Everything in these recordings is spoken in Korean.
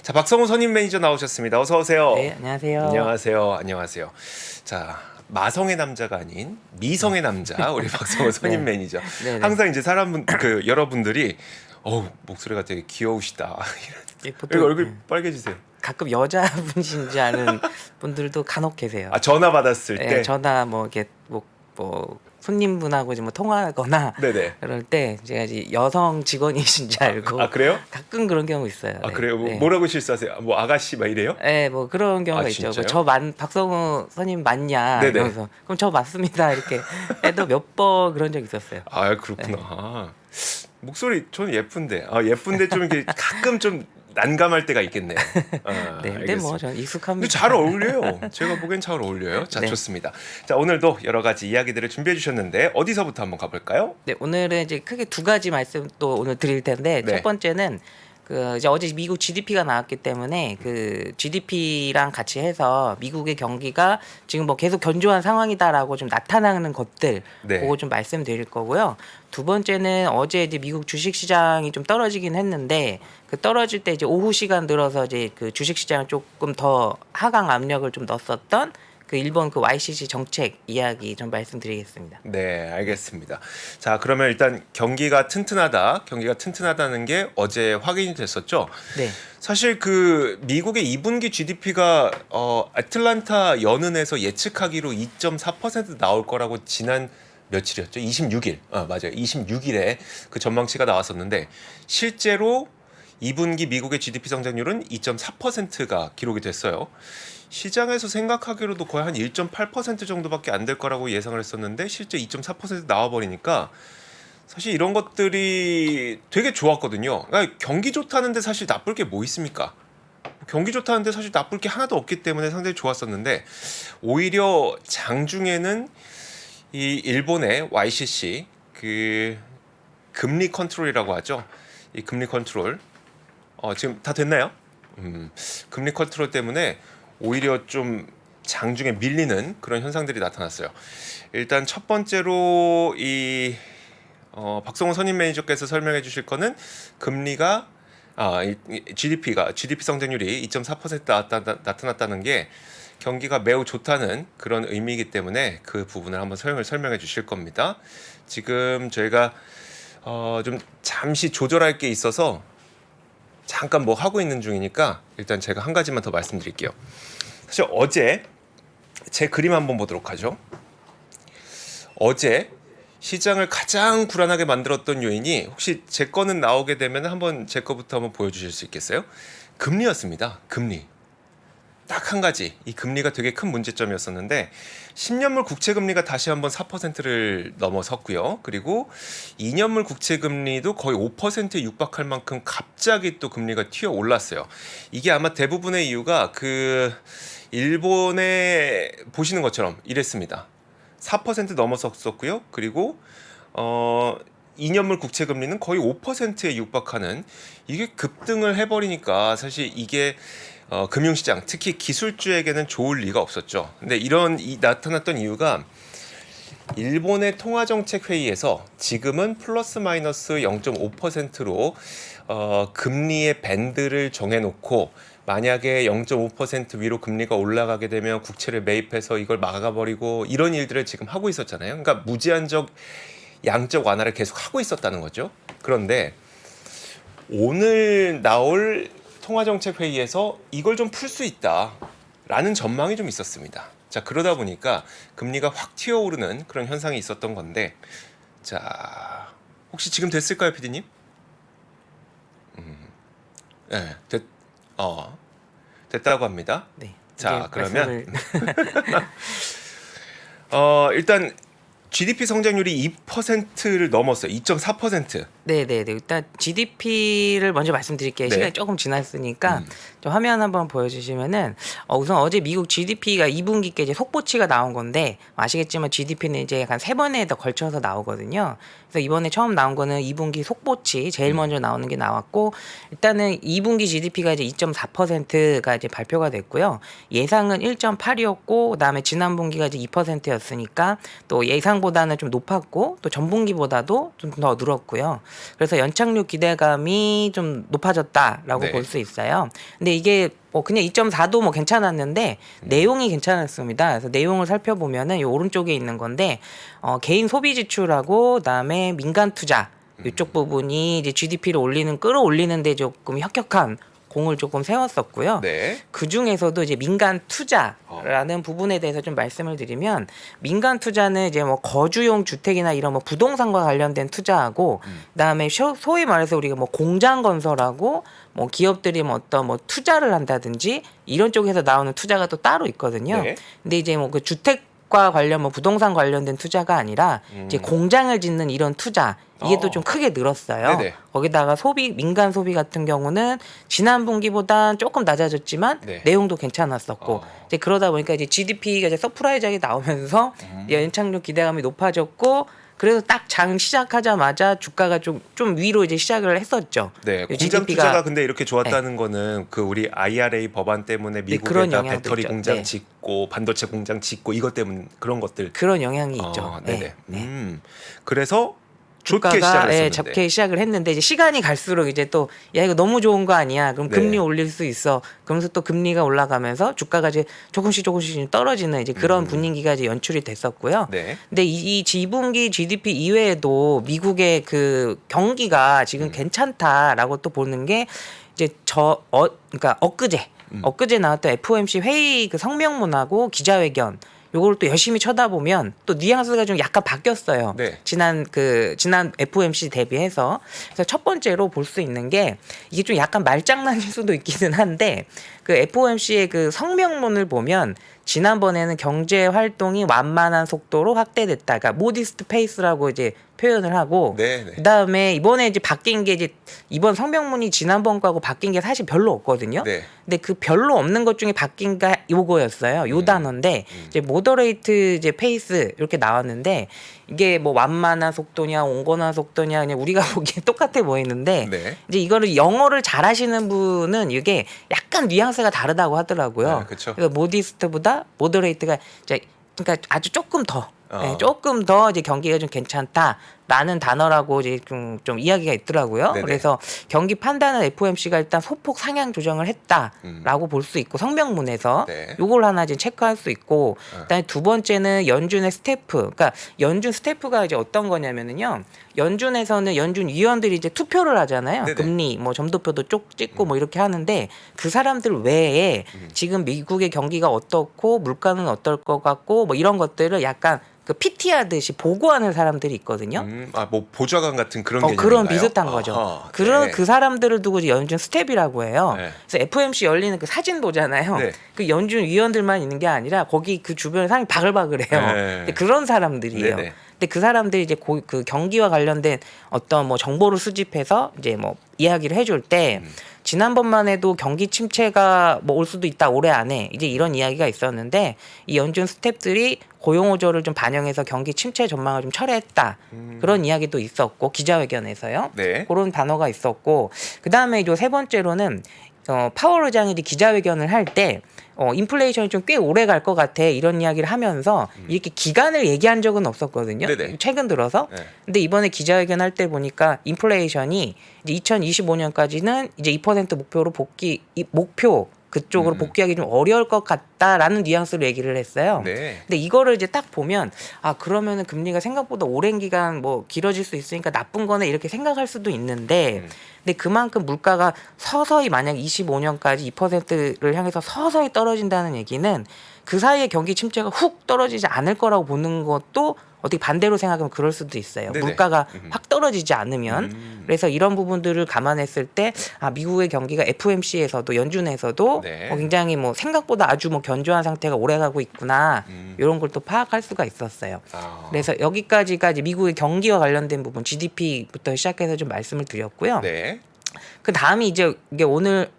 자, 박성우 선임 매니저 나오셨습니다. 어서 오세요. 네, 안녕하세요. 안녕하세요. 안녕하세요. 자, 마성의 남자가 아닌 미성의 남자 우리 박성우 선임 네. 매니저. 네네. 항상 이제 여러분들이 목소리가 되게 귀여우시다. 예, 여기 보통 얼굴 빨개지세요. 가끔 여자분이신지 아는 분들도 간혹 계세요. 아, 전화 받았을 예, 때. 전화 뭐 이렇게 뭐 손님분하고 이제 뭐 통화하거나 네네. 그럴 때 제가 이제 여성 직원이신지 알고 아, 그래요? 가끔 그런 경우 있어요. 아, 네. 그래요? 네. 뭐라고 실수하세요? 뭐 아가씨 막 이래요? 네, 뭐 그런 경우가 아, 있죠. 진짜요? 박성우 선임 맞냐? 네네. 이러면서 그럼 저 맞습니다. 이렇게 해도 몇 번 그런 적 있었어요. 아, 그렇구나. 목소리 전 예쁜데. 예쁜데 좀 이렇게 가끔 좀 난감할 때가 있겠네요. 네, 근데 알겠습니다. 뭐 저는 근데 익숙합니다. 잘 어울려요. 제가 보기엔 잘 어울려요. 자, 네. 좋습니다. 자, 오늘도 여러 가지 이야기들을 준비해 주셨는데 어디서부터 한번 가볼까요? 네, 오늘은 이제 크게 두 가지 말씀 또 오늘 드릴 텐데 네. 첫 번째는 그 이제 어제 미국 GDP가 나왔기 때문에 그 GDP랑 같이 해서 미국의 경기가 지금 뭐 계속 견조한 상황이다라고 좀 나타나는 것들 네. 그거 좀 말씀드릴 거고요. 두 번째는 어제 이제 미국 주식 시장이 좀 떨어지긴 했는데 그 떨어질 때 이제 오후 시간 들어서 이제 그 주식 시장을 조금 더 하강 압력을 좀 넣었었던 그 일본 그 YCC 정책 이야기 좀 말씀드리겠습니다. 네, 알겠습니다. 자, 그러면 일단 경기가 튼튼하다는 게 어제 확인이 됐었죠. 네. 사실 그 미국의 2분기 GDP가 애틀란타 연은에서 예측하기로 2.4% 나올 거라고 지난 며칠이었죠? 26일. 맞아요. 26일에 그 전망치가 나왔었는데 실제로 2분기 미국의 GDP 성장률은 2.4%가 기록이 됐어요. 시장에서 생각하기로도 거의 한 1.8% 정도밖에 안 될 거라고 예상을 했었는데 실제 2.4% 나와버리니까 사실 이런 것들이 되게 좋았거든요. 그러니까 경기 좋다는데 사실 나쁠 게 뭐 있습니까? 경기 좋다는데 사실 나쁠 게 하나도 없기 때문에 상당히 좋았었는데 오히려 장중에는 이 일본의 YCC 그 금리 컨트롤이라고 하죠. 이 금리 컨트롤 지금 다 됐나요? 금리 컨트롤 때문에 오히려 좀 장중에 밀리는 그런 현상들이 나타났어요. 일단 첫 번째로 이 박성호 선임 매니저께서 설명해 주실 거는 금리가 GDP 성장률이 2.4% 나타났다는 게 경기가 매우 좋다는 그런 의미이기 때문에 그 부분을 한번 설명해 주실 겁니다. 지금 저희가 좀 잠시 조절할 게 있어서 잠깐 뭐 하고 있는 중이니까 일단 제가 한 가지만 더 말씀드릴게요. 사실 어제 제 그림 한번 보도록 하죠. 어제 시장을 가장 불안하게 만들었던 요인이 혹시 제 거는 나오게 되면 한번 제 거부터 한번 보여주실 수 있겠어요? 금리였습니다. 금리. 딱 한 가지. 이 금리가 되게 큰 문제점이었었는데 10년물 국채금리가 다시 한번 4%를 넘어섰고요. 그리고 2년물 국채금리도 거의 5%에 육박할 만큼 갑자기 또 금리가 튀어 올랐어요. 이게 아마 대부분의 이유가 그 일본에 보시는 것처럼 이랬습니다. 4% 넘어섰었고요. 그리고 2년물 국채금리는 거의 5%에 육박하는 이게 급등을 해버리니까 사실 이게 금융시장 특히 기술주에게는 좋을 리가 없었죠. 근데 나타났던 이유가 일본의 통화정책회의에서 지금은 플러스 마이너스 0.5%로 금리의 밴드를 정해놓고 만약에 0.5% 위로 금리가 올라가게 되면 국채를 매입해서 이걸 막아버리고 이런 일들을 지금 하고 있었잖아요. 그러니까 무제한적 양적 완화를 계속 하고 있었다는 거죠. 그런데 오늘 나올 통화정책회의에서 이걸 좀 풀 수 있다라는 전망이 좀 있었습니다. 자, 그러다 보니까 금리가 확 튀어오르는 그런 현상이 있었던 건데 자, 혹시 지금 됐을까요, PD님? 네, 됐다고 합니다. 네. 자, 이제 그러면 말씀을 일단 GDP 성장률이 2%를 넘었어요. 2.4%. 네네네. 일단 GDP를 먼저 말씀드릴게요. 네. 시간이 조금 지났으니까 좀 화면 한번 보여주시면은 우선 어제 미국 GDP가 2분기께 이제 속보치가 나온 건데 아시겠지만 GDP는 이제 약간 세 번에 더 걸쳐서 나오거든요. 그래서 이번에 처음 나온 거는 2분기 속보치 제일 먼저 나오는 게 나왔고 일단은 2분기 GDP가 이제 2.4%가 이제 발표가 됐고요. 예상은 1.8이었고 그다음에 지난 분기가 이제 2%였으니까 또 예상 예상보다는 좀 높았고 또 전분기보다도 좀 더 늘었고요. 그래서 연착륙 기대감이 좀 높아졌다라고 네. 볼 수 있어요. 근데 이게 뭐 그냥 2.4도 뭐 괜찮았는데 내용이 괜찮았습니다. 그래서 내용을 살펴보면은 이 오른쪽에 있는 건데 개인 소비 지출하고 그다음에 민간 투자 이쪽 부분이 이제 GDP를 끌어올리는데 조금 혁혁한 공을 조금 세웠었고요. 네. 그 중에서도 이제 민간 투자라는 부분에 대해서 좀 말씀을 드리면 민간 투자는 이제 뭐 거주용 주택이나 이런 뭐 부동산과 관련된 투자하고 그다음에 소위 말해서 우리가 뭐 공장 건설하고 뭐 기업들이 뭐 어떤 뭐 투자를 한다든지 이런 쪽에서 나오는 투자가 또 따로 있거든요. 네. 근데 이제 뭐 그 주택과 관련 뭐 부동산 관련된 투자가 아니라 이제 공장을 짓는 이런 투자 이게 또 좀 크게 늘었어요. 네네. 거기다가 민간 소비 같은 경우는 지난 분기보다 조금 낮아졌지만 네. 내용도 괜찮았었고 이제 그러다 보니까 이제 GDP가 이제 서프라이즈하게 나오면서 연착륙 기대감이 높아졌고 그래서 딱 장 시작하자마자 주가가 좀 위로 이제 시작을 했었죠. 네, 공장 GDP가 투자가 근데 이렇게 좋았다는 거는 그 우리 IRA 법안 때문에 그런 미국에다 영향도 배터리 있죠. 공장 네. 짓고 반도체 공장 짓고 이것 때문에 그런 것들. 그런 영향이 있죠. 네네. 네. 그래서 좋게 주가가 시작을 했었는데. 좋게 시작을 했는데 이제 시간이 갈수록 이제 또 야 이거 너무 좋은 거 아니야? 그럼 네. 금리 올릴 수 있어. 그러면서 또 금리가 올라가면서 주가가 이제 조금씩 떨어지는 이제 그런 분위기가 이제 연출이 됐었고요. 네. 근데 이 지분기 GDP 이외에도 미국의 그 경기가 지금 괜찮다라고 또 보는 게 이제 그러니까 엊그제 나왔던 FOMC 회의 그 성명문하고 기자회견 요걸 또 열심히 쳐다보면 또 뉘앙스가 좀 약간 바뀌었어요. 네. 지난 FOMC 대비해서. 그래서 첫 번째로 볼 수 있는 게 이게 좀 약간 말장난일 수도 있기는 한데 그 FOMC의 그 성명문을 보면 지난번에는 경제 활동이 완만한 속도로 확대됐다. 그러니까 모디스트 페이스라고 이제 표현을 하고 네, 네. 그다음에 이번에 이제 바뀐 게 이제 이번 성명문이 지난번 거하고 바뀐 게 사실 별로 없거든요. 네. 근데 그 별로 없는 것 중에 바뀐 게 요거였어요. 요 단어인데 이제 모더레이트 이제 페이스 이렇게 나왔는데 이게 뭐 완만한 속도냐 온건한 속도냐 그냥 우리가 보기에 똑같아 보이는데 네. 이제 이거를 영어를 잘하시는 분은 이게 약간 뉘앙스가 다르다고 하더라고요. 네, 그쵸. 그래서 모디스트보다 모더레이트가 이제 그러니까 아주 조금 더 조금 더 이제 경기가 좀 괜찮다라는 단어라고 이제 좀 이야기가 있더라고요. 네네. 그래서 경기 판단은 FOMC가 일단 소폭 상향 조정을 했다라고 볼 수 있고 성명문에서 네. 요걸 하나 이제 체크할 수 있고 그다음에 두 번째는 연준의 스태프. 그러니까 연준 스태프가 이제 어떤 거냐면은요. 연준에서는 연준 위원들이 이제 투표를 하잖아요. 네네. 금리 뭐 점도표도 쪽 찍고 뭐 이렇게 하는데 그 사람들 외에 지금 미국의 경기가 어떻고 물가는 어떨 것 같고 뭐 이런 것들을 약간 그 PT 하듯이 보고하는 사람들이 있거든요. 뭐 보좌관 같은 그런 개념인가요? 그런 비슷한 거죠. 아하, 그런 네. 그 사람들을 두고 이제 연준 스텝이라고 해요. 네. 그래서 FOMC 열리는 그 사진 보잖아요. 네. 그 연준 위원들만 있는 게 아니라 거기 그 주변에 사람이 바글바글해요. 네. 근데 그런 사람들이에요. 네네. 근데 그 사람들이 이제 그 경기와 관련된 어떤 뭐 정보를 수집해서 이제 뭐 이야기를 해줄 때 지난번만 해도 경기 침체가 뭐 올 수도 있다 올해 안에 이제 이런 이야기가 있었는데 이 연준 스태프들이 고용 호조를 좀 반영해서 경기 침체 전망을 좀 철회했다 그런 이야기도 있었고 기자회견에서요. 네. 그런 단어가 있었고 그 다음에 요 세 번째로는 파월 의장이 이제 기자회견을 할 때 인플레이션이 좀 꽤 오래 갈 것 같아 이런 이야기를 하면서 이렇게 기간을 얘기한 적은 없었거든요. 네네. 최근 들어서. 네. 근데 이번에 기자회견 할 때 보니까 인플레이션이 이제 2025년까지는 이제 2% 목표로 목표 그쪽으로 복귀하기 좀 어려울 것 같다라는 뉘앙스로 얘기를 했어요. 네. 근데 이거를 이제 딱 보면 그러면은 금리가 생각보다 오랜 기간 뭐 길어질 수 있으니까 나쁜 거네 이렇게 생각할 수도 있는데 근데 그만큼 물가가 서서히 만약 25년까지 2%를 향해서 서서히 떨어진다는 얘기는 그 사이에 경기 침체가 훅 떨어지지 않을 거라고 보는 것도 어떻게 반대로 생각하면 그럴 수도 있어요. 네네. 물가가 확 떨어지지 않으면. 그래서 이런 부분들을 감안했을 때 미국의 경기가 FOMC에서도 연준에서도 네. 굉장히 뭐 생각보다 아주 뭐 견조한 상태가 오래가고 있구나. 이런 걸 또 파악할 수가 있었어요. 그래서 여기까지가 이제 미국의 경기와 관련된 부분 GDP부터 시작해서 좀 말씀을 드렸고요. 네. 그 다음이 이제 이게 오늘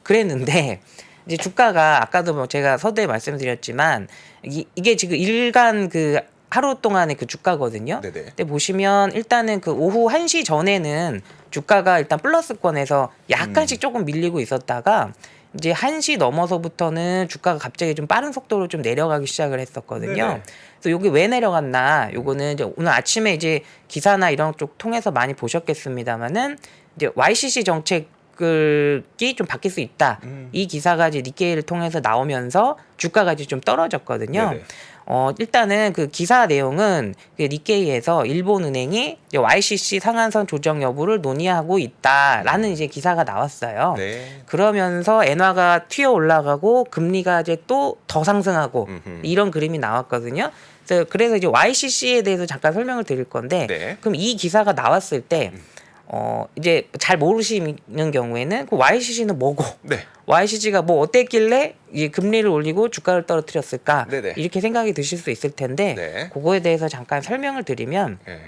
그랬는데 이제 주가가 아까도 뭐 제가 서두에 말씀드렸지만 이게 지금 일간 그 하루 동안의 그 주가거든요. 네네. 근데 보시면 일단은 그 오후 1시 전에는 주가가 일단 플러스권에서 약간씩 조금 밀리고 있었다가 이제 1시 넘어서부터는 주가가 갑자기 좀 빠른 속도로 좀 내려가기 시작을 했었거든요. 네네. 그래서 요게 왜 내려갔나? 요거는 이제 오늘 아침에 이제 기사나 이런 쪽 통해서 많이 보셨겠습니다만은 이제 YCC 정책이 좀 바뀔 수 있다. 이 기사가 이제 니케이를 통해서 나오면서 주가가 이제 좀 떨어졌거든요. 네네. 일단은 그 기사 내용은 그 니케이에서 일본은행이 이제 YCC 상한선 조정 여부를 논의하고 있다라는 이제 기사가 나왔어요. 네. 그러면서 엔화가 튀어 올라가고 금리가 이제 또 더 상승하고 이런 그림이 나왔거든요. 그래서 이제 YCC에 대해서 잠깐 설명을 드릴 건데, 네. 그럼 이 기사가 나왔을 때 이제 잘 모르시는 경우에는 그 YCC는 뭐고 네. YCC가 뭐 어땠길래 이 금리를 올리고 주가를 떨어뜨렸을까? 네네. 이렇게 생각이 드실 수 있을 텐데, 네. 그거에 대해서 잠깐 설명을 드리면, 네.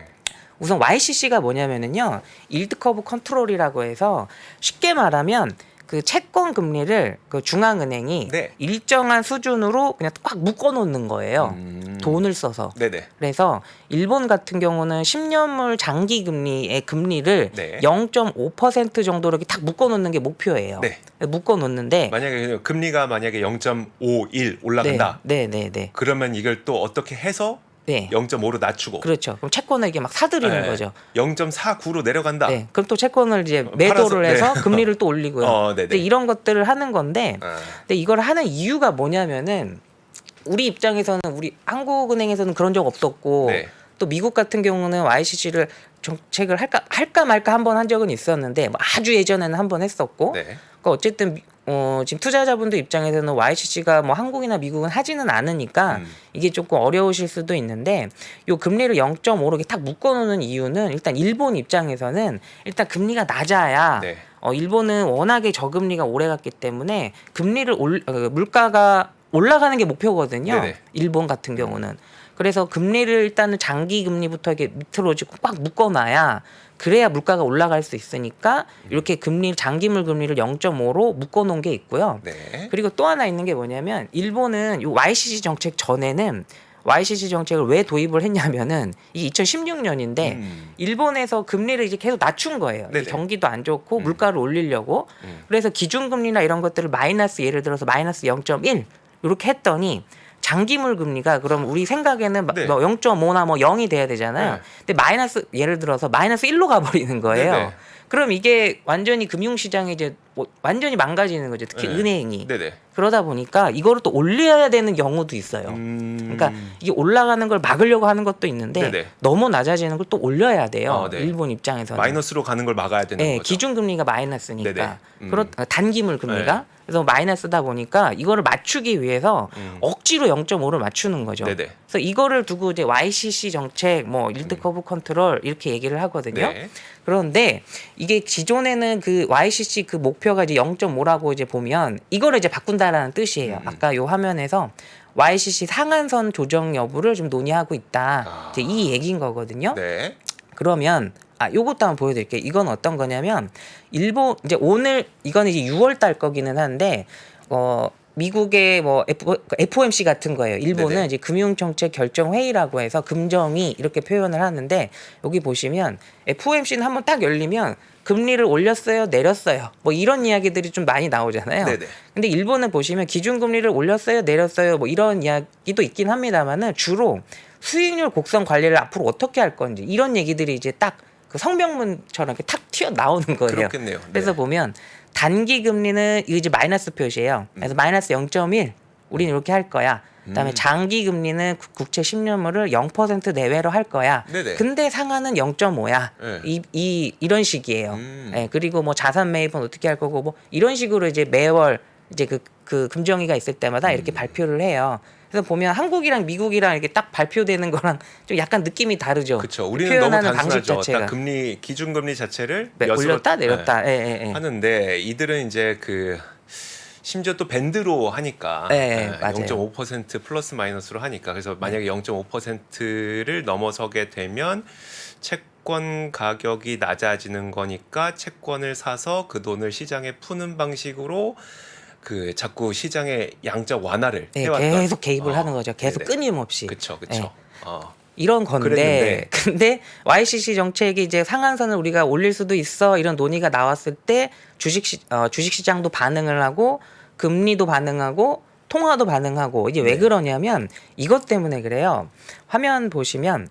우선 YCC가 뭐냐면은요, 일드 커브 컨트롤이라고 해서 쉽게 말하면 그 채권 금리를 그 중앙은행이 네. 일정한 수준으로 그냥 꽉 묶어 놓는 거예요. 돈을 써서. 네네. 그래서 일본 같은 경우는 10년물 장기 금리의 금리를 네. 0.5% 정도로 이렇게 딱 묶어 놓는 게 목표예요. 네. 묶어 놓는데 만약에 금리가 만약에 0.51 올라간다. 네, 네, 네. 그러면 이걸 또 어떻게 해서 네. 0.5로 낮추고 그렇죠. 그럼 채권을 이게 막 사들이는 네. 거죠. 0.49로 내려간다. 네. 그럼 또 채권을 이제 매도를 팔아서, 해서 네. 금리를 또 올리고요. 네네. 근데 이런 것들을 하는 건데, 아, 근데 이걸 하는 이유가 뭐냐면은 우리 입장에서는 우리 한국은행에서는 그런 적 없었고 네. 또 미국 같은 경우는 YCC를 정책을 할까 말까 한 번 한 적은 있었는데 뭐 아주 예전에는 한 번 했었고 네. 그러니까 어쨌든 지금 투자자분들 입장에서는 YCC가 뭐 한국이나 미국은 하지는 않으니까 이게 조금 어려우실 수도 있는데 요 금리를 0.5로 이렇게 딱 묶어놓는 이유는 일단 일본 입장에서는 일단 금리가 낮아야 네. 일본은 워낙에 저금리가 오래 갔기 때문에 금리를 물가가 올라가는 게 목표거든요. 네네. 일본 같은 경우는. 그래서 금리를 일단은 장기 금리부터 이렇게 밑으로 꽉 묶어놔야 그래야 물가가 올라갈 수 있으니까 이렇게 장기물 금리를 0.5로 묶어놓은 게 있고요. 네. 그리고 또 하나 있는 게 뭐냐면 일본은 이 YCC 정책 전에는 YCC 정책을 왜 도입을 했냐면은 이게 2016년인데 일본에서 금리를 이제 계속 낮춘 거예요. 네네. 경기도 안 좋고 물가를 올리려고. 그래서 기준금리나 이런 것들을 마이너스 예를 들어서 마이너스 0.1 이렇게 했더니 장기물 금리가 그럼 우리 생각에는 네. 뭐 0.5나 뭐 0이 돼야 되잖아요. 네. 근데 마이너스 예를 들어서 마이너스 1로 가버리는 거예요. 네네. 그럼 이게 완전히 금융시장이 이제 뭐 완전히 망가지는 거죠. 특히 네. 은행이. 네네. 그러다 보니까 이거를 또 올려야 되는 경우도 있어요. 그러니까 이게 올라가는 걸 막으려고 하는 것도 있는데 네네. 너무 낮아지는 걸 또 올려야 돼요. 네. 일본 입장에서는. 마이너스로 가는 걸 막아야 되는 네, 거죠. 기준 금리가 마이너스니까. 네네. 단기물 금리가. 그래서 마이너스다 보니까 이거를 맞추기 위해서 억지로 0.5를 맞추는 거죠. 네네. 그래서 이거를 두고 이제 YCC 정책, 뭐 일드 커브 컨트롤 이렇게 얘기를 하거든요. 네. 그런데 이게 기존에는 그 YCC 그 목표가 이제 0.5라고 이제 보면 이거를 이제 바꾼다라는 뜻이에요. 아까 요 화면에서 YCC 상한선 조정 여부를 좀 논의하고 있다. 이제 이 얘기인 거거든요. 네. 그러면 요것도 한번 보여드릴게요. 이건 어떤 거냐면 일본 이제 오늘 이거는 이제 6월 달 거기는 한데 미국의 뭐 FOMC 같은 거예요. 일본은 네네. 이제 금융정책 결정 회의라고 해서 금정이 이렇게 표현을 하는데 여기 보시면 FOMC는 한번 딱 열리면 금리를 올렸어요, 내렸어요. 뭐 이런 이야기들이 좀 많이 나오잖아요. 네네. 근데 일본은 보시면 기준금리를 올렸어요, 내렸어요. 뭐 이런 이야기도 있긴 합니다만은 주로 수익률 곡선 관리를 앞으로 어떻게 할 건지 이런 얘기들이 이제 딱 그 성명문처럼 이렇게 탁 튀어 나오는 거예요. 그렇겠네요. 네. 그래서 보면 단기 금리는 이거 이제 마이너스 표시예요. 그래서 마이너스 0.1 우리는 이렇게 할 거야. 그다음에 장기 금리는 국채 10년물을 0% 내외로 할 거야. 네네. 근데 상한은 0.5야. 네. 이런 식이에요. 네, 그리고 뭐 자산 매입은 어떻게 할 거고 뭐 이런 식으로 이제 매월 이제 그 금정위가 있을 때마다 이렇게 발표를 해요. 그래서 보면 한국이랑 미국이랑 이렇게 딱 발표되는 거랑 좀 약간 느낌이 다르죠. 그렇죠. 우리는 너무 표현하는 방식 단순하죠. 자체가. 딱 금리 기준금리 자체를 올렸다 내렸다. 하는데 이들은 이제 그 심지어 또 밴드로 하니까 맞아요. 0.5% 플러스 마이너스로 하니까 그래서 만약에 0.5%를 넘어서게 되면 채권 가격이 낮아지는 거니까 채권을 사서 그 돈을 시장에 푸는 방식으로 그 자꾸 시장의 양적 완화를 해왔던 계속 개입을 하는 거죠. 계속 네네. 끊임없이. 그렇죠. 네. 이런 건데 그랬는데. 근데 YCC 정책이 이제 상한선을 우리가 올릴 수도 있어 이런 논의가 나왔을 때 주식시장도 반응을 하고 금리도 반응하고 통화도 반응하고 이게 왜 네. 그러냐면 이것 때문에 그래요. 화면 보시면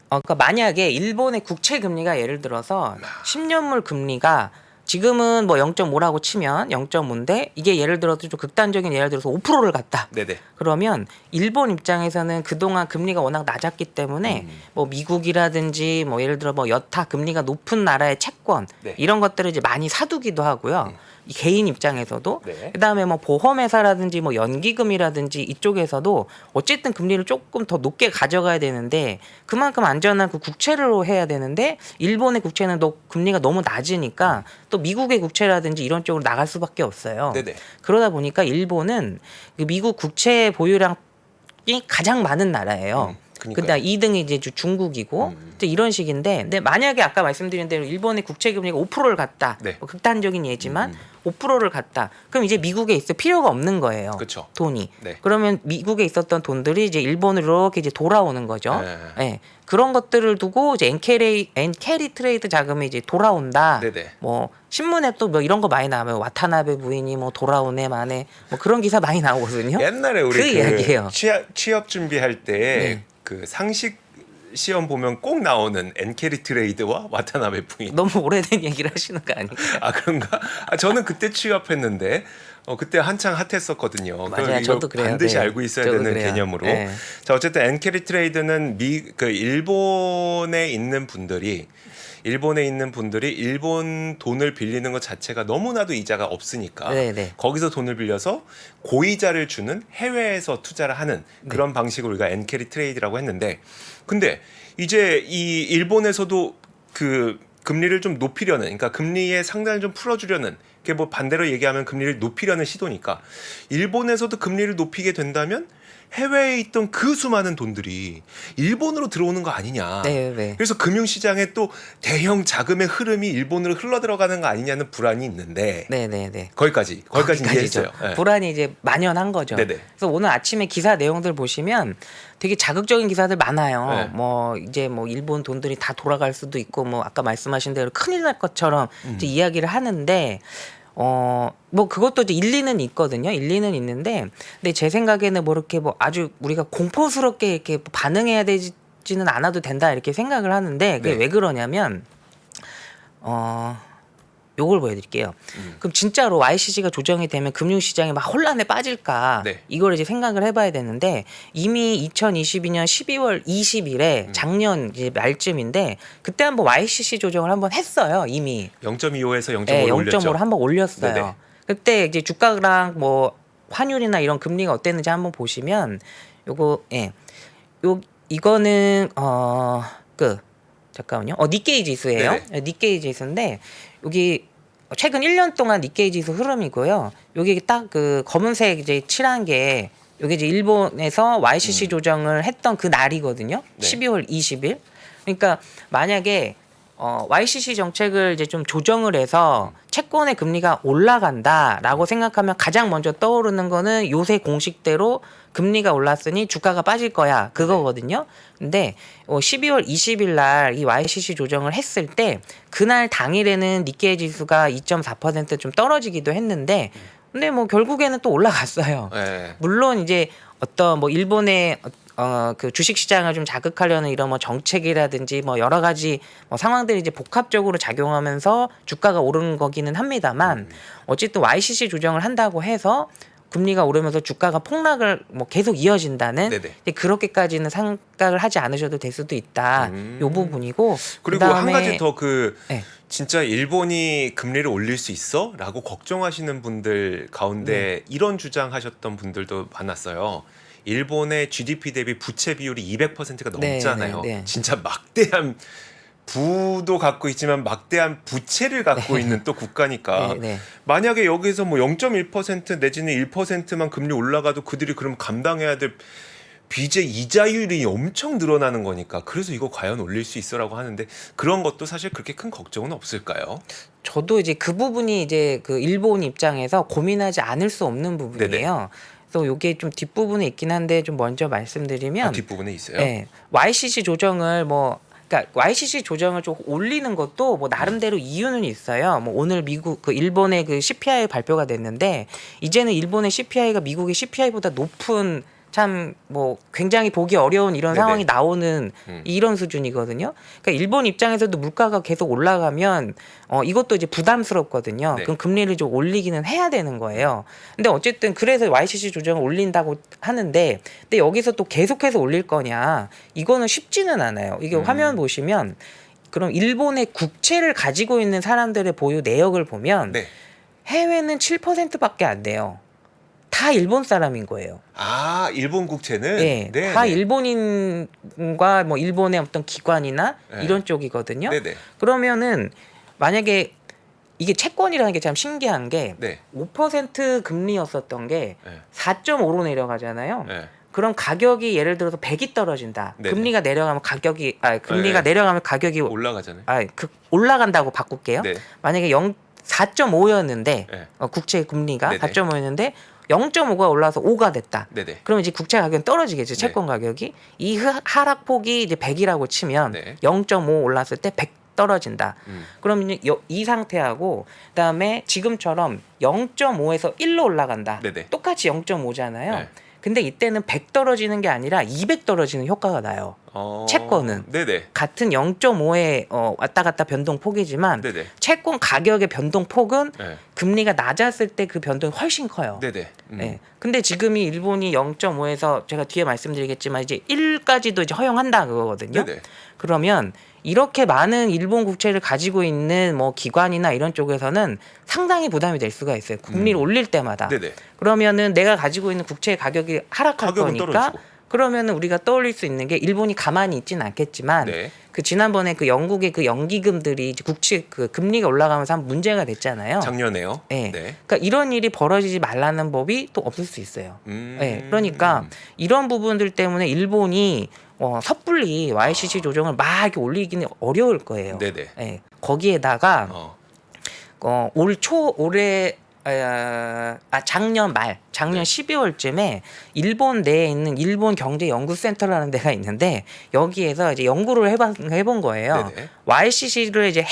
그러니까 만약에 일본의 국채 금리가 예를 들어서 10년물 금리가 지금은 뭐 0.5라고 치면 0.5인데 이게 예를 들어서 좀 극단적인 예를 들어서 5%를 갔다. 네네. 그러면 일본 입장에서는 그동안 금리가 워낙 낮았기 때문에 뭐 미국이라든지 뭐 예를 들어 뭐 여타 금리가 높은 나라의 채권 네. 이런 것들을 이제 많이 사두기도 하고요. 이 개인 입장에서도 네. 그다음에 뭐 보험회사라든지 뭐 연기금이라든지 이쪽에서도 어쨌든 금리를 조금 더 높게 가져가야 되는데 그만큼 안전한 그 국채로 해야 되는데 일본의 국채는 또 금리가 너무 낮으니까 또 미국의 국채라든지 이런 쪽으로 나갈 수밖에 없어요. 네네. 그러다 보니까 일본은 그 미국 국채 보유량이 가장 많은 나라예요. 그러니까요. 근데 2등이 이제 중국이고 이제 이런 식인데, 근데 만약에 아까 말씀드린 대로 일본의 국채 금리가 5%를 갔다, 네. 뭐 극단적인 예지만 5%를 갔다, 그럼 이제 미국에 있을 필요가 없는 거예요. 그쵸. 돈이. 네. 그러면 미국에 있었던 돈들이 이제 일본으로 이렇게 이제 돌아오는 거죠. 네. 예. 그런 것들을 두고 이제 엔캐리 트레이드 자금이 이제 돌아온다. 네네. 뭐 신문에 또 뭐 이런 거 많이 나와요. 와타나베 부인이 뭐 돌아오네 마네 뭐 그런 기사 많이 나오거든요. 옛날에 우리 그 이야기예요. 취업 준비할 때 네. 그 상식 시험 보면 꼭 나오는 엔캐리 트레이드와 와타나베 부인. 너무 오래된 얘기를 하시는 거 아닐까요? 아 그런가? 아 저는 그때 취업했는데 그때 한창 핫했었거든요. 맞아요. 이거 저도 그래요. 반드시 네. 알고 있어야 저도 되는 그래요. 개념으로. 네. 자 어쨌든 엔캐리 트레이드는 일본에 있는 분들이 일본 돈을 빌리는 것 자체가 너무나도 이자가 없으니까 네네. 거기서 돈을 빌려서 고이자를 주는 해외에서 투자를 하는 그런 방식을 우리가 엔캐리 트레이드라고 했는데, 근데 이제 이 일본에서도 그 금리를 좀 높이려는, 그러니까 금리의 상단을 좀 풀어주려는, 그게 뭐 반대로 얘기하면 금리를 높이려는 시도니까 일본에서도 금리를 높이게 된다면 해외에 있던 그 수많은 돈들이 일본으로 들어오는 거 아니냐. 네, 네. 그래서 금융시장에 또 대형 자금의 흐름이 일본으로 흘러 들어가는 거 아니냐는 불안이 있는데 네네네. 거기까지 이해했어요. 네. 불안이 이제 만연한 거죠. 네네. 그래서 오늘 아침에 기사 내용들 보시면 되게 자극적인 기사들 많아요. 네. 뭐 이제 뭐 일본 돈들이 다 돌아갈 수도 있고 뭐 아까 말씀하신 대로 큰일 날 것처럼 이제 이야기를 하는데 뭐 그것도 이제 일리는 있거든요. 일리는 있는데, 근데 제 생각에는 뭐 이렇게 뭐 아주 우리가 공포스럽게 이렇게 반응해야 되지는 않아도 된다 이렇게 생각을 하는데, 그게 네. 왜 그러냐면 요걸 보여드릴게요. 그럼 진짜로 YCC가 조정이 되면 금융시장이 막 혼란에 빠질까? 네. 이걸 이제 생각을 해봐야 되는데, 이미 2022년 12월 20일에 작년 이제 말쯤인데 그때 한번 YCC 조정을 한번 했어요. 이미 0.25에서 0.5로 네, 올렸죠. 0.5로 한번 올렸어요. 네네. 그때 이제 주가랑 뭐 환율이나 이런 금리가 어땠는지 한번 보시면 요거 이거는 잠깐만요. 니케이 지수예요. 네네. 네, 니케이 지수인데 여기 최근 1년 동안 니케이 지수 흐름이고요. 여기 딱 그 검은색 이제 칠한 게 여기 이제 일본에서 YCC 조정을 했던 그 날이거든요. 네. 12월 20일. 그러니까 만약에 YCC 정책을 이제 좀 조정을 해서 채권의 금리가 올라간다라고 생각하면 가장 먼저 떠오르는 거는 요새 공식대로 금리가 올랐으니 주가가 빠질 거야 그거거든요. 근데 12월 20일 날 이 YCC 조정을 했을 때 그날 당일에는 니케이 지수가 2.4% 좀 떨어지기도 했는데, 근데 뭐 결국에는 또 올라갔어요. 네. 물론 이제 어떤 뭐 일본의 그 주식 시장을 좀 자극하려는 이런 뭐 정책이라든지 뭐 여러 가지 뭐 상황들이 이제 복합적으로 작용하면서 주가가 오르는 거기는 합니다만, 어쨌든 YCC 조정을 한다고 해서 금리가 오르면서 주가가 폭락을 뭐 계속 이어진다는, 네네. 이제 그렇게까지는 생각을 하지 않으셔도 될 수도 있다. 요 부분이고, 그리고 그다음에 한 가지 더 네. 진짜 일본이 금리를 올릴 수 있어? 라고 걱정하시는 분들 가운데 이런 주장하셨던 분들도 많았어요. 일본의 GDP 대비 부채 비율이 200%가 넘잖아요. 네. 진짜 막대한 부도 갖고 있지만 막대한 부채를 갖고 있는 또 국가니까 네. 만약에 여기서 뭐 0.1% 내지는 1%만 금리 올라가도 그들이 그럼 감당해야 될 빚의 이자율이 엄청 늘어나는 거니까, 그래서 이거 과연 올릴 수 있어라고 하는데 그런 것도 사실 그렇게 큰 걱정은 없을까요? 저도 이제 그 부분이 이제 그 일본 입장에서 고민하지 않을 수 없는 부분이에요. 그래서 요게 좀 뒷부분에 있긴 한데 좀 먼저 말씀드리면 아, 뒷부분에 있어요. 네, YCC 조정을 그러니까 YCC 조정을 좀 올리는 것도 뭐 나름대로 이유는 있어요. 뭐 오늘 미국 일본의 그 CPI 발표가 됐는데 이제는 일본의 CPI가 미국의 CPI보다 높은 참 뭐 굉장히 보기 어려운 이런 네네. 상황이 나오는 이런 수준이거든요. 그러니까 일본 입장에서도 물가가 계속 올라가면 이것도 이제 부담스럽거든요. 네. 그럼 금리를 좀 올리기는 해야 되는 거예요. 근데 어쨌든 그래서 YCC 조정을 올린다고 하는데 근데 여기서 또 계속해서 올릴 거냐 이거는 쉽지는 않아요. 이게 화면 보시면 그럼 일본의 국채를 가지고 있는 사람들의 보유 내역을 보면 네. 해외는 7%밖에 안 돼요. 다 일본 사람인 거예요. 아, 일본 국채는 네, 네, 다 네. 일본인과 뭐 일본의 어떤 기관이나 네. 이런 쪽이거든요. 네네. 그러면은 만약에 이게 채권이라는 게 참 신기한 게 네. 5% 금리였었던 게 네. 4.5로 내려가잖아요. 네. 그럼 가격이 예를 들어서 100이 떨어진다. 네네. 금리가 내려가면 금리가 네. 내려가면 가격이 올라가잖아요. 올라간다고 바꿀게요. 네. 만약에 4.5였는데 네. 국채 금리가 네네. 4.5였는데 0.5가 올라서 5가 됐다. 네네. 그러면 이제 국채 가격은 떨어지겠죠. 네. 채권 가격이. 이 하락폭이 이제 100이라고 치면 네. 0.5 올랐을 때 100 떨어진다. 음. 그러면 이 상태하고 그다음에 지금처럼 0.5에서 1로 올라간다. 네네. 똑같이 0.5잖아요. 네. 근데 이때는 100 떨어지는 게 아니라 200 떨어지는 효과가 나요. 채권은. 네네. 같은 0.5의 왔다 갔다 변동폭이지만 네네. 채권 가격의 변동폭은 네. 금리가 낮았을 때 그 변동이 훨씬 커요. 네네. 네. 근데 지금이 일본이 0.5에서 제가 뒤에 말씀드리겠지만 이제 1까지도 이제 허용한다 그거거든요. 네네. 그러면 이렇게 많은 일본 국채를 가지고 있는 뭐 기관이나 이런 쪽에서는 상당히 부담이 될 수가 있어요. 금리를 올릴 때마다. 네네. 그러면은 내가 가지고 있는 국채의 가격이 하락할 가격은 거니까 떨어지고. 그러면은 우리가 떠올릴 수 있는 게 일본이 가만히 있지는 않겠지만 네. 그 지난번에 그 영국의 그 연기금들이 이제 국채 그 금리가 올라가면서 한 문제가 됐잖아요. 작년에요. 네. 네. 그러니까 이런 일이 벌어지지 말라는 법이 또 없을 수 있어요. 네. 그러니까 이런 부분들 때문에 일본이 섣불리 YCC 조정을 막 이렇게 올리기는 어려울 거예요. 네네. 네. 거기에다가 작년 12월쯤에 일본 내에 있는 일본 경제연구센터라는 데가 있는데 여기에서 이제 연구를 해본 거예요. 네네. YCC를 이제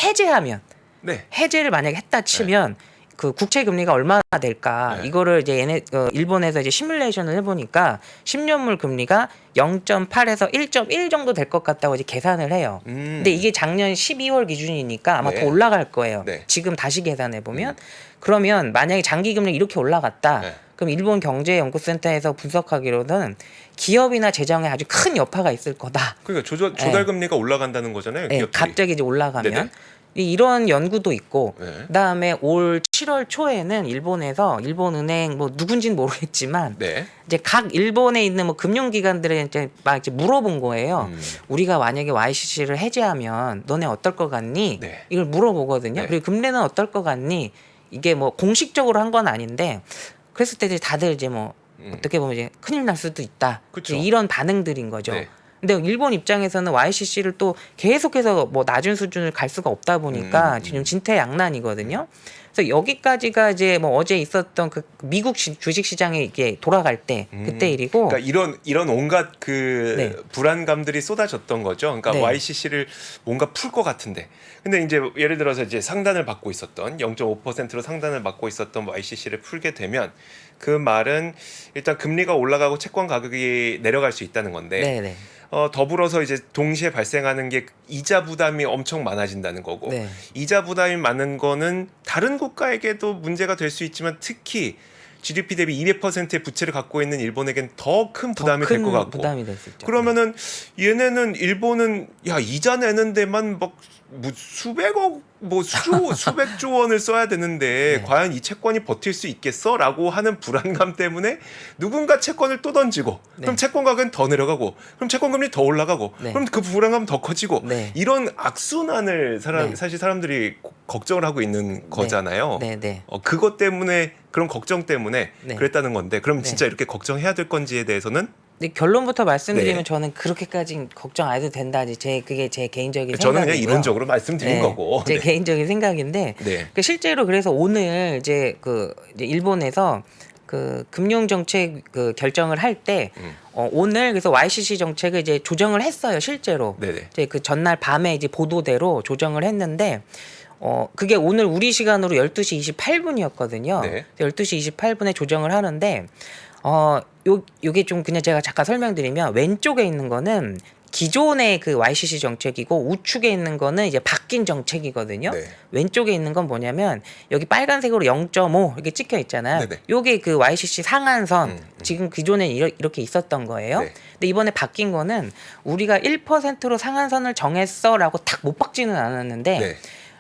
네. 해제를 만약에 했다 치면 그 국채 금리가 얼마나 될까? 네. 이거를 이제 일본에서 이제 시뮬레이션을 해보니까 10년물 금리가 0.8에서 1.1 정도 될 것 같다고 이제 계산을 해요. 근데 이게 작년 12월 기준이니까 아마 네. 더 올라갈 거예요. 네. 지금 다시 계산해 보면 그러면 만약에 장기 금리 이렇게 올라갔다. 네. 그럼 일본 경제연구센터에서 분석하기로는 기업이나 재정에 아주 큰 여파가 있을 거다. 그러니까 조달 금리가 올라간다는 거잖아요. 네, 기업들이. 갑자기 이제 올라가면. 네네. 이런 연구도 있고 네. 그다음에 올 7월 초에는 일본에서 일본은행 뭐 누군지는 모르겠지만 네. 이제 각 일본에 있는 뭐 금융기관들에 이제 막 이제 물어본 거예요. 우리가 만약에 YCC를 해제하면 너네 어떨 것 같니? 네. 이걸 물어보거든요. 네. 그리고 금리는 어떨 것 같니? 이게 뭐 공식적으로 한 건 아닌데 그랬을 때 이제 다들 이제 뭐 어떻게 보면 이제 큰일 날 수도 있다. 그쵸. 이제 이런 반응들인 거죠. 네. 근데 일본 입장에서는 YCC를 또 계속해서 뭐 낮은 수준을 갈 수가 없다 보니까 지금 진퇴양난이거든요. 그래서 여기까지가 이제 뭐 어제 있었던 그 미국 주식 시장에 이게 돌아갈 때 그때 일이고. 그러니까 이런 온갖 네. 불안감들이 쏟아졌던 거죠. 그러니까 네. YCC를 뭔가 풀 것 같은데. 근데 이제 예를 들어서 이제 상단을 받고 있었던 0.5%로 상단을 받고 있었던 YCC를 풀게 되면 그 말은 일단 금리가 올라가고 채권 가격이 내려갈 수 있다는 건데. 네네. 더불어서 이제 동시에 발생하는 게 이자 부담이 엄청 많아진다는 거고 네. 이자 부담이 많은 거는 다른 국가에게도 문제가 될 수 있지만 특히 GDP 대비 200%의 부채를 갖고 있는 일본에겐 더 큰 부담이 될 것 같고 부담이 될 수 있죠. 그러면은 얘네는 일본은 야 이자 내는 데만 막 수백억 수백조 원을 써야 되는데 네. 과연 이 채권이 버틸 수 있겠어라고 하는 불안감 때문에 누군가 채권을 또 던지고 그럼 네. 채권 가격은 더 내려가고 그럼 채권 금리 더 올라가고 네. 그럼 그 불안감 더 커지고 네. 이런 악순환을 네. 사실 사람들이 걱정을 하고 있는 거잖아요. 네네. 그것 때문에 그런 걱정 때문에 네. 그랬다는 건데 그럼 네. 진짜 이렇게 걱정해야 될 건지에 대해서는 근데 결론부터 말씀드리면 네. 저는 그렇게까지 걱정 안 해도 된다. 그게 제 개인적인 저는 생각이고요. 그냥 이론적으로 말씀드린 네, 거고. 제 네. 개인적인 생각인데 네. 실제로 그래서 오늘 이제 일본에서 그 금융 정책 그 결정을 할 때 오늘 그래서 YCC 정책을 이제 조정을 했어요 실제로. 네네. 이제 그 전날 밤에 이제 보도대로 조정을 했는데 그게 오늘 우리 시간으로 12시 28분이었거든요. 네. 12시 28분에 조정을 하는데 요게 좀 그냥 제가 잠깐 설명드리면 왼쪽에 있는 거는 기존의 그 YCC 정책이고 우측에 있는 거는 이제 바뀐 정책이거든요. 네. 왼쪽에 있는 건 뭐냐면 여기 빨간색으로 0.5 이렇게 찍혀 있잖아요. 네네. 요게 그 YCC 상한선 지금 기존에 이렇게 있었던 거예요. 네. 근데 이번에 바뀐 거는 우리가 1%로 상한선을 정했어라고 탁 못 박지는 않았는데 네.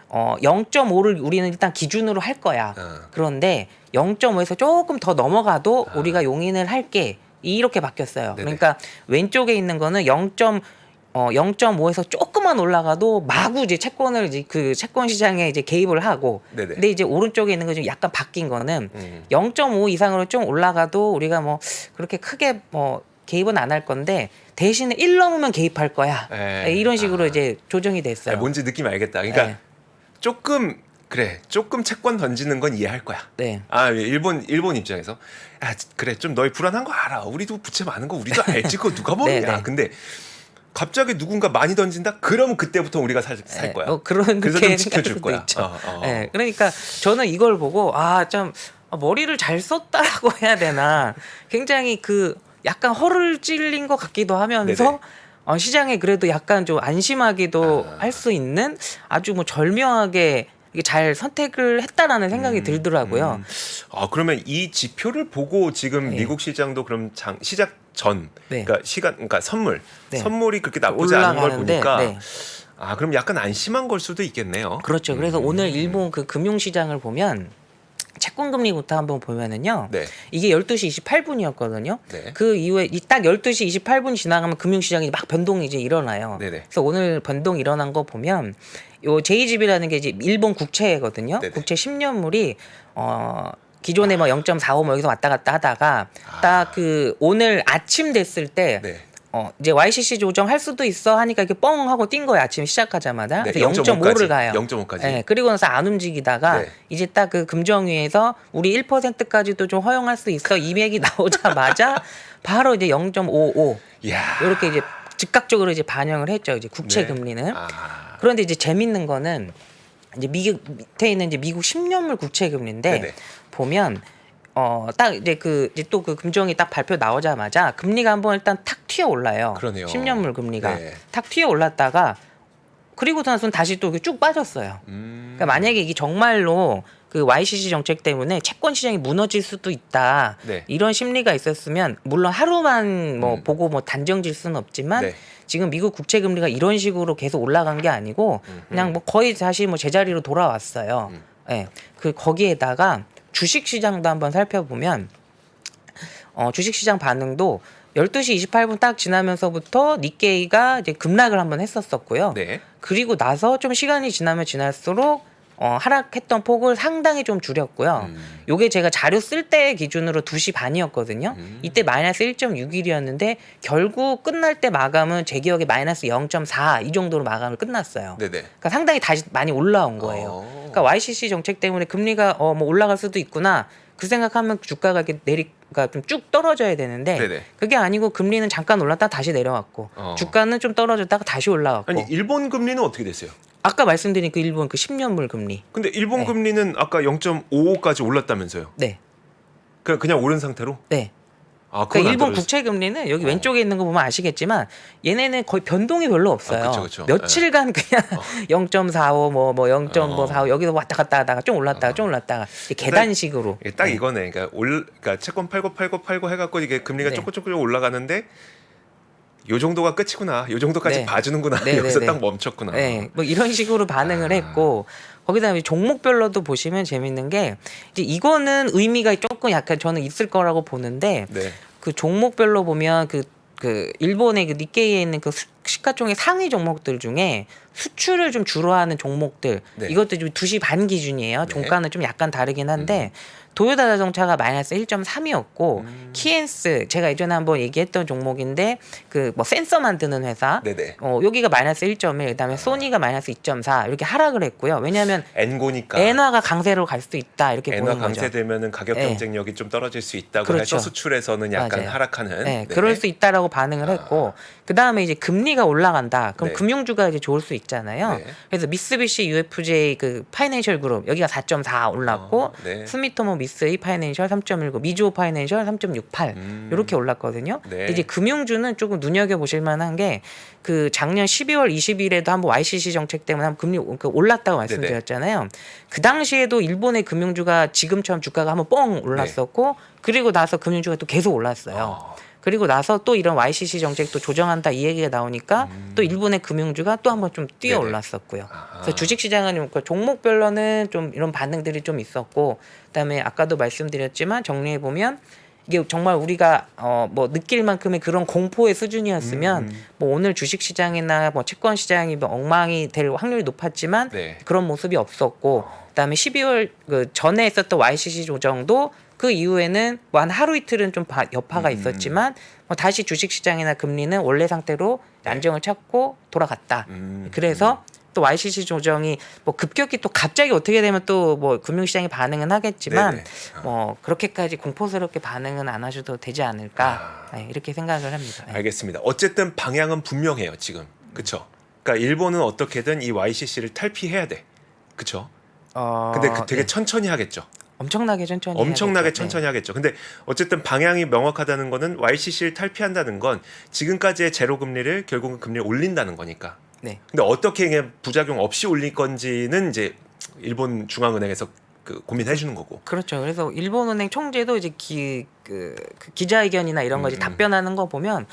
0.5를 우리는 일단 기준으로 할 거야. 그런데 0.5에서 조금 더 넘어가도 우리가 용인을 할게. 이렇게 바뀌었어요. 네네. 그러니까 왼쪽에 있는 거는 0.5에서 조금만 올라가도 마구 이제 채권을 이제 그 채권 시장에 이제 개입을 하고. 네네. 근데 이제 오른쪽에 있는 거 좀 약간 바뀐 거는 0.5 이상으로 좀 올라가도 우리가 뭐 그렇게 크게 뭐 개입은 안 할 건데 대신에 1 넘으면 개입할 거야. 에. 이런 식으로 이제 조정이 됐어요. 뭔지 느낌 알겠다. 그러니까 네. 조금 채권 던지는 건 이해할 거야. 네. 일본 입장에서 그래 좀 너희 불안한 거 알아. 우리도 부채 많은 거 우리도 알지. 그거 누가 모르냐. 네, 네. 근데 갑자기 누군가 많이 던진다? 그러면 그때부터 우리가 살 거야. 그런 그래서 게 좀 지켜줄 거야. 네, 그러니까 저는 이걸 보고 참 머리를 잘 썼다라고 해야 되나 굉장히 그 약간 허를 찔린 것 같기도 하면서 네네. 시장에 그래도 약간 좀 안심하기도 할 수 있는 아주 뭐 절묘하게 이게 잘 선택을 했다라는 생각이 들더라고요. 그러면 이 지표를 보고 지금 네. 미국 시장도 그럼 시작 전 네. 그러니까 네. 선물이 그렇게 나쁘지 않은 걸 올라가는데, 보니까 네. 그럼 약간 안심한 걸 수도 있겠네요. 그렇죠. 그래서 오늘 일본 그 금융시장을 보면 채권 금리부터 한번 보면은요. 네. 이게 12시 28분이었거든요. 네. 그 이후에 딱 12시 28분 지나가면 금융시장이 막 변동이 이제 일어나요. 네네. 그래서 오늘 변동 일어난 거 보면 요 JGB라는 게 이제 일본 국채거든요. 네네. 국채 10년물이 기존에 뭐 0.45 뭐 여기서 왔다 갔다 하다가 딱 그 오늘 아침 됐을 때 네. 이제 YCC 조정할 수도 있어 하니까 이렇게 뻥 하고 뛴 거예요. 아침 시작하자마자. 네, 그래서 0.5를 가요. 0.5까지. 네, 그리고 나서 안 움직이다가 네. 이제 딱 그 금정위에서 우리 1%까지도 좀 허용할 수 있어 이맥이 나오자마자 바로 이제 0.55 이야. 이렇게 이제 즉각적으로 이제 반영을 했죠. 이제 국채 네. 금리는. 그런데 이제 재밌는 거는 이제 미국 밑에 있는 이제 미국 10년물 국채 금리인데 네네. 보면 딱 이제 이제 또 그 금정이 딱 발표 나오자마자 금리가 한번 일단 탁 튀어 올라요. 그러네요. 10년물 금리가 네. 탁 튀어 올랐다가 그리고 나서는 다시 또 쭉 빠졌어요. 그러니까 만약에 이게 정말로 그 YCC 정책 때문에 채권 시장이 무너질 수도 있다. 네. 이런 심리가 있었으면 물론 하루만 뭐 보고 뭐 단정질 수는 없지만 네. 지금 미국 국채 금리가 이런 식으로 계속 올라간 게 아니고 그냥 뭐 거의 다시 뭐 제자리로 돌아왔어요. 예. 그 거기에다가 주식 시장도 한번 살펴보면 주식 시장 반응도 12시 28분 딱 지나면서부터 니케이가 이제 급락을 한번 했었었고요. 네. 그리고 나서 좀 시간이 지나면 지날수록 하락했던 폭을 상당히 좀 줄였고요. 요게 제가 자료 쓸 때 기준으로 2시 반이었거든요. 이때 마이너스 1.61이었는데 결국 끝날 때 마감은 제 기억에 마이너스 0.4 이 정도로 마감을 끝났어요. 네네. 그러니까 상당히 다시 많이 올라온 거예요. 그러니까 YCC 정책 때문에 금리가 뭐 올라갈 수도 있구나. 그 생각하면 주가가 이렇게 그러니까 좀 쭉 떨어져야 되는데 네네. 그게 아니고 금리는 잠깐 올랐다가 다시 내려왔고 주가는 좀 떨어졌다가 다시 올라왔고 아니 일본 금리는 어떻게 됐어요? 아까 말씀드린 그 일본 그 10년물 금리. 근데 일본 네. 금리는 아까 0.55까지 올랐다면서요? 네. 그냥 오른 상태로? 네. 그건 그러니까 안 일본 떨어졌어요. 국채 금리는 여기 왼쪽에 있는 거 보면 아시겠지만 얘네는 거의 변동이 별로 없어요. 그쵸. 며칠간 그냥 0.45 뭐 0.45 여기서 왔다 갔다 하다가 좀 올랐다가 좀 올랐다가 계단식으로. 이게 딱 이거네. 그러니까 채권 팔고 해갖고 이게 금리가 네. 조금 올라가는데 요 정도가 끝이구나. 요 정도까지 네. 봐주는구나. 네, 여기서 네, 딱 네. 멈췄구나. 네, 뭐 이런 식으로 반응을 했고 거기다 종목별로도 보시면 재밌는 게 이제 이거는 의미가 조금 약간 저는 있을 거라고 보는데 네. 그 종목별로 보면 그 일본의 그 니케이에 있는 그 시가총액 상위 종목들 중에 수출을 좀 주로 하는 종목들 네. 이것도 좀 2시 반 기준이에요. 네. 종가는 좀 약간 다르긴 한데 도요타 자동차가 마이너스 1.3이었고 키엔스 제가 예전에 한번 얘기했던 종목인데 그 뭐 센서 만드는 회사 네네. 여기가 마이너스 1.1 그다음에 소니가 마이너스 2.4 이렇게 하락을 했고요. 왜냐하면 엔고니까 엔화가 강세로 갈 수도 있다 이렇게 엔화 보는 거죠. 강세되면은 가격 네. 경쟁력이 좀 떨어질 수 있다고 그렇죠. 해서 수출에서는 약간 맞아요. 하락하는. 네, 그럴 수 있다라고 반응을 했고 그 다음에 이제 금리가 올라간다. 그럼 네. 금융주가 이제 좋을 수 있잖아요. 네. 그래서 미쓰비시 UFJ 그 파이낸셜 그룹 여기가 4.4 올랐고 네. 스미토모 미쓰이 파이낸셜 3.19, 미주호 파이낸셜 3.68 이렇게 올랐거든요. 네. 근데 이제 금융주는 조금 눈여겨 보실 만한 게 그 작년 12월 20일에도 한번 YCC 정책 때문에 한번 금리 올랐다고 말씀드렸잖아요. 그 당시에도 일본의 금융주가 지금처럼 주가가 한번 뻥 올랐었고 그리고 나서 금융주가 또 계속 올랐어요. 그리고 나서 또 이런 YCC 정책도 조정한다 이 얘기가 나오니까 또 일본의 금융주가 또 한번 좀 뛰어 네네. 올랐었고요. 아하. 그래서 주식시장은 그 종목별로는 좀 이런 반응들이 좀 있었고 그다음에 아까도 말씀드렸지만 정리해 보면 이게 정말 우리가 뭐 느낄 만큼의 그런 공포의 수준이었으면 뭐 오늘 주식시장이나 뭐 채권시장이 뭐 엉망이 될 확률이 높았지만 네. 그런 모습이 없었고 그다음에 12월 그 전에 있었던 YCC 조정도 그 이후에는 뭐 한 하루 이틀은 좀 여파가 있었지만 뭐 다시 주식시장이나 금리는 원래 상태로 안정을 찾고 돌아갔다. 그래서 또 YCC 조정이 뭐 급격히 또 갑자기 어떻게 되면 또 뭐 금융시장이 반응은 하겠지만 네네. 뭐 그렇게까지 공포스럽게 반응은 안 하셔도 되지 않을까 네, 이렇게 생각을 합니다. 네. 알겠습니다. 어쨌든 방향은 분명해요 지금. 그렇죠. 그러니까 일본은 어떻게든 이 YCC를 탈피해야 돼. 그렇죠. 근데 되게 네. 천천히 하겠죠. 엄청나게 천천히 엄청나게 해야겠죠. 천천히 하겠죠. 근데 어쨌든 방향이 명확하다는 거는 YCC를 탈피한다는 건 지금까지의 제로 금리를 결국은 금리를 올린다는 거니까. 네. 근데 어떻게 그냥 부작용 없이 올릴 건지는 이제 일본 중앙은행에서 그 고민해 주는 거고. 그렇죠. 그래서 일본은행 총재도 이제 그 기자회견이나 이런 거 이제 답변하는 거 보면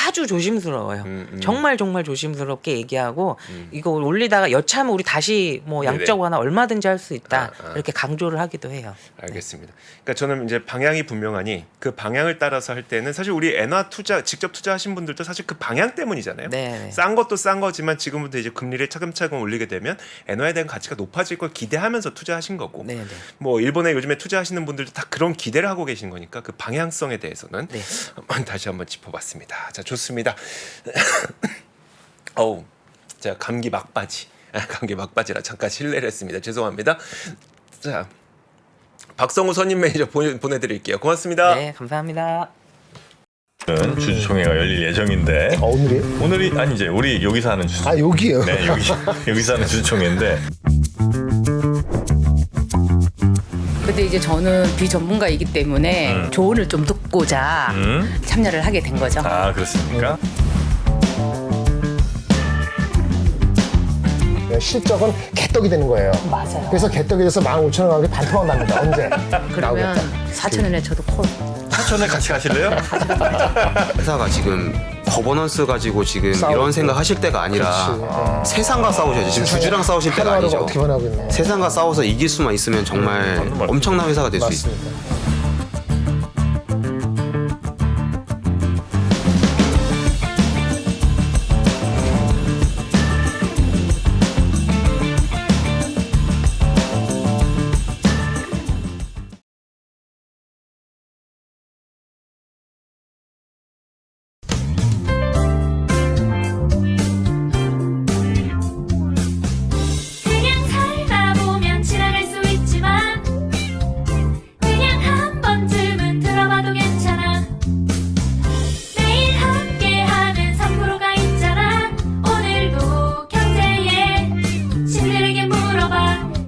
아주 조심스러워요. 정말 조심스럽게 얘기하고 이거 올리다가 여차하면 우리 다시 뭐 양적 완화 얼마든지 할 수 있다 이렇게 강조를 하기도 해요. 알겠습니다. 그러니까 저는 이제 방향이 분명하니 그 방향을 따라서 할 때는 사실 우리 엔화 투자 직접 투자하신 분들도 사실 그 방향 때문이잖아요. 네. 싼 것도 싼 거지만 지금부터 이제 금리를 차근차근 올리게 되면 엔화에 대한 가치가 높아질 걸 기대하면서 투자하신 거고. 네. 뭐 일본에 요즘에 투자하시는 분들도 다 그런 기대를 하고 계신 거니까 그 방향성에 대해서는 네. 다시 한번 짚어봤습니다. 자, 좋습니다. 어우, 제가 감기 막바지라 잠깐 실례를 했습니다. 죄송합니다. 자, 박성우 선임 매니저 보내드릴게요. 고맙습니다. 네, 감사합니다. 주주총회가 열릴 예정인데 오늘이에요? 오늘이 아니 이제 우리 여기서 하는 주주 아 여기요? 네 여기서 하는 주주총회인데 근데 이제 저는 비전문가이기 때문에 조언을 좀 듣고자 참여를 하게 된 거죠. 아 그렇습니까? 실적은 개떡이 되는 거예요. 맞아요. 그래서 개떡이 돼서 15,000원 가격이 반토막 납니다. 언제? 그러면 나오겠다. 4,000원에 저도 콜. 사천에 같이 가실래요? 회사가 지금 거버넌스 가지고 지금 싸우고. 이런 생각 하실 때가 아니라 그렇지. 세상과 싸우셔야죠. 지금 주주랑 싸우실 때가 하루하루가 아니죠. 어떻게 변하고 있네. 세상과 싸워서 이길 수만 있으면 정말 맞는 말이죠. 엄청난 회사가 될 수 있어요. 맞습니다.